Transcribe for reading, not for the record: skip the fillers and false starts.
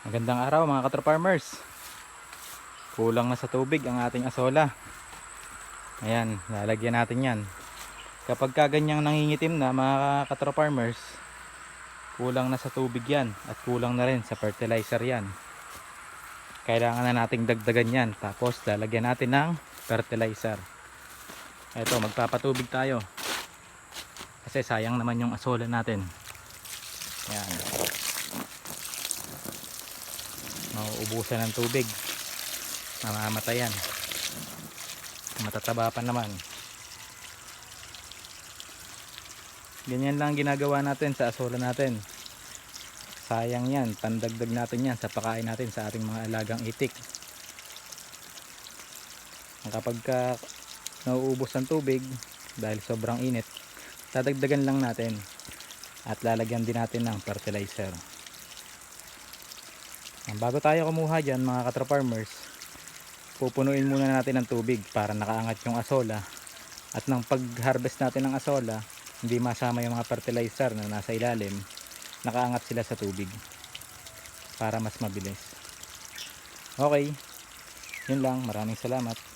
Magandang araw mga ka-farmers. Kulang na sa tubig ang ating asola. Ayan, lalagyan natin yan. Kapag kaganyang nangingitim na mga ka-farmers, kulang na sa tubig yan at kulang na rin sa fertilizer yan. Kailangan na nating dagdagan yan. Tapos lalagyan natin ng fertilizer. Ito, magpapatubig tayo. Kasi sayang naman yung asola natin. Ayan. Mauubusan ng tubig, mamamatayan, matataba pa naman. Ganyan lang ginagawa natin sa asola natin. Sayang yan, pandagdag natin yan sa pakain natin sa ating mga alagang itik. Kapag nauubos ang tubig dahil sobrang init, dadagdagan lang natin at lalagyan din natin ng fertilizer. Bago tayo kumuha dyan mga ka-farmers, pupunuin muna natin ng tubig para nakaangat yung asola, at nang pag-harvest natin ng asola, hindi masama yung mga fertilizer na nasa ilalim, nakaangat sila sa tubig para mas mabilis. Okay, yun lang, maraming salamat.